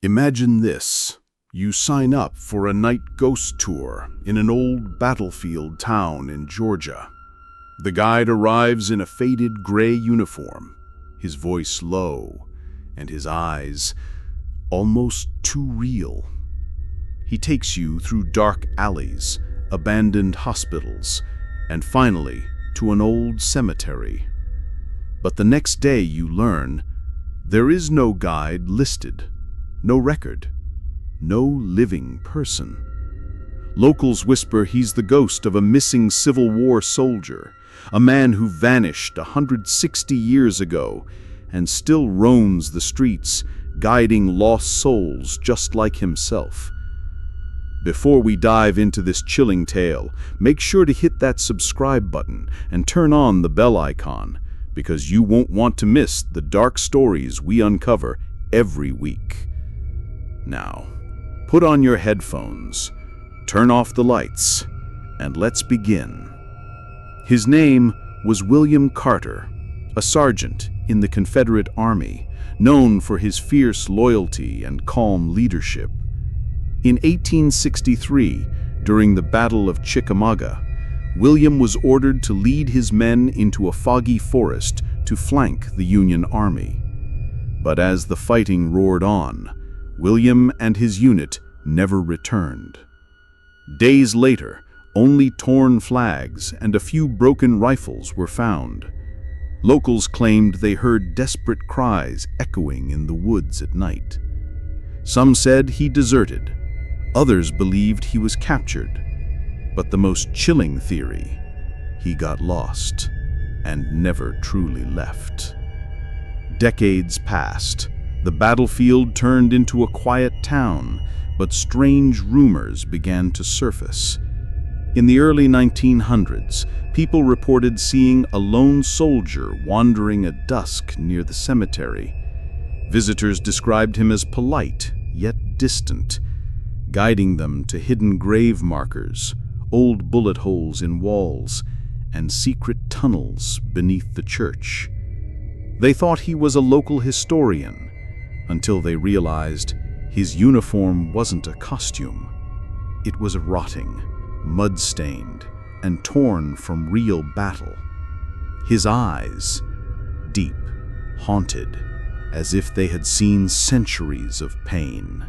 Imagine this. You sign up for a night ghost tour in an old battlefield town in Georgia. The guide arrives in a faded gray uniform, his voice low, and his eyes almost too real. He takes you through dark alleys, abandoned hospitals, and finally to an old cemetery. But the next day you learn there is no guide listed, no record, no living person. Locals whisper he's the ghost of a missing Civil War soldier, a man who vanished 160 years ago and still roams the streets, guiding lost souls just like himself. Before we dive into this chilling tale, make sure to hit that subscribe button and turn on the bell icon, because you won't want to miss the dark stories we uncover every week. Now, put on your headphones, turn off the lights, and let's begin. His name was William Carter, a sergeant in the Confederate Army, known for his fierce loyalty and calm leadership. In 1863, during the Battle of Chickamauga, William was ordered to lead his men into a foggy forest to flank the Union Army. But as the fighting roared on, William and his unit never returned. Days later, only torn flags and a few broken rifles were found. Locals claimed they heard desperate cries echoing in the woods at night. Some said he deserted. Others believed he was captured. But the most chilling theory, he got lost and never truly left. Decades passed. The battlefield turned into a quiet town, but strange rumors began to surface. In the early 1900s, people reported seeing a lone soldier wandering at dusk near the cemetery. Visitors described him as polite, yet distant, guiding them to hidden grave markers, old bullet holes in walls, and secret tunnels beneath the church. They thought he was a local historian, until they realized his uniform wasn't a costume. It was rotting, mud-stained, and torn from real battle. His eyes, deep, haunted, as if they had seen centuries of pain.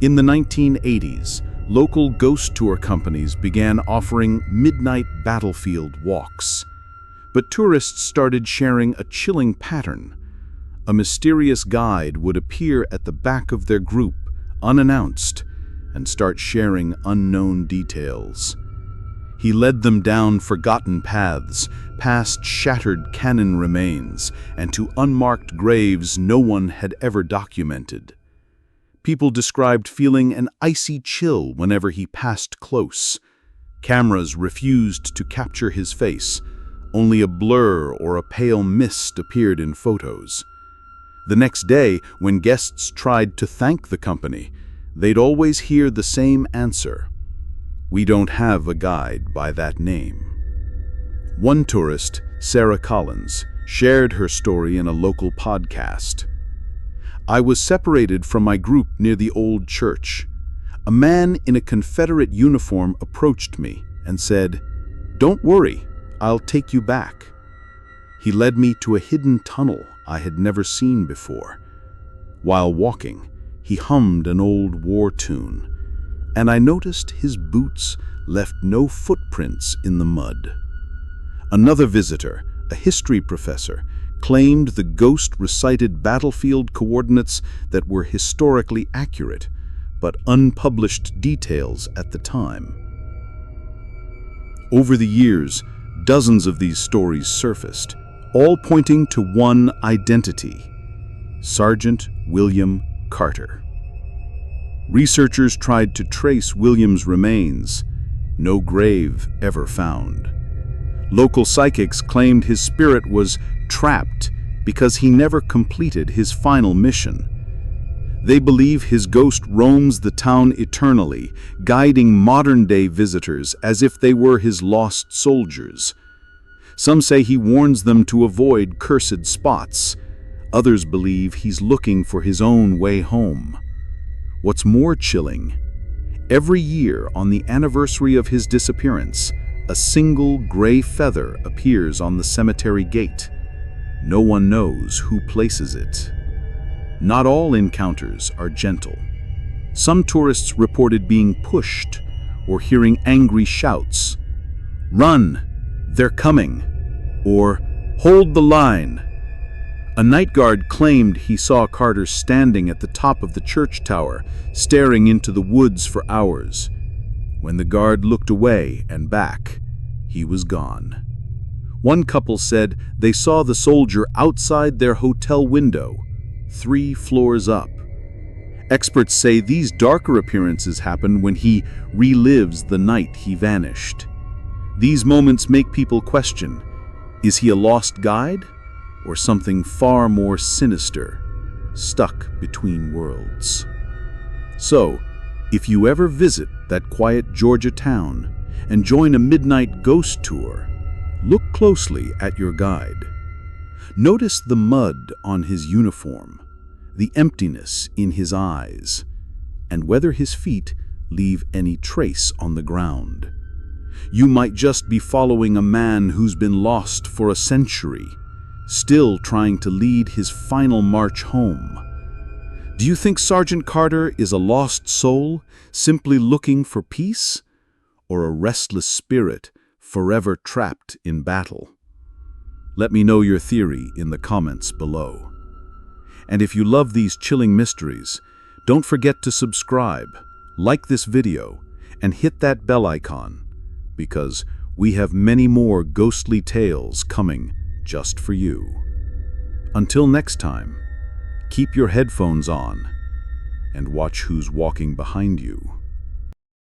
In the 1980s, local ghost tour companies began offering midnight battlefield walks. But tourists started sharing a chilling pattern. A mysterious guide would appear at the back of their group, unannounced, and start sharing unknown details. He led them down forgotten paths, past shattered cannon remains, and to unmarked graves no one had ever documented. People described feeling an icy chill whenever he passed close. Cameras refused to capture his face. Only a blur or a pale mist appeared in photos. The next day, when guests tried to thank the company, they'd always hear the same answer: "We don't have a guide by that name." One tourist, Sarah Collins, shared her story in a local podcast. "I was separated from my group near the old church. A man in a Confederate uniform approached me and said, 'Don't worry, I'll take you back.' He led me to a hidden tunnel I had never seen before. While walking, he hummed an old war tune, and I noticed his boots left no footprints in the mud." Another visitor, a history professor, claimed the ghost recited battlefield coordinates that were historically accurate, but unpublished details at the time. Over the years, dozens of these stories surfaced, all pointing to one identity: Sergeant William Carter. Researchers tried to trace William's remains. No grave ever found. Local psychics claimed his spirit was trapped because he never completed his final mission. They believe his ghost roams the town eternally, guiding modern-day visitors as if they were his lost soldiers. Some say he warns them to avoid cursed spots. Others believe he's looking for his own way home. What's more chilling, every year on the anniversary of his disappearance, a single gray feather appears on the cemetery gate. No one knows who places it. Not all encounters are gentle. Some tourists reported being pushed or hearing angry shouts. "Run! They're coming!" or "Hold the line!" A night guard claimed he saw Carter standing at the top of the church tower, staring into the woods for hours. When the guard looked away and back, he was gone. One couple said they saw the soldier outside their hotel window, 3 floors up. Experts say these darker appearances happen when he relives the night he vanished. These moments make people question, is he a lost guide or something far more sinister, stuck between worlds? So, if you ever visit that quiet Georgia town and join a midnight ghost tour, look closely at your guide. Notice the mud on his uniform, the emptiness in his eyes, and whether his feet leave any trace on the ground. You might just be following a man who's been lost for a century, still trying to lead his final march home. Do you think Sergeant Carter is a lost soul, simply looking for peace, or a restless spirit forever trapped in battle? Let me know your theory in the comments below. And if you love these chilling mysteries, don't forget to subscribe, like this video, and hit that bell icon, because we have many more ghostly tales coming just for you. Until next time, keep your headphones on and watch who's walking behind you.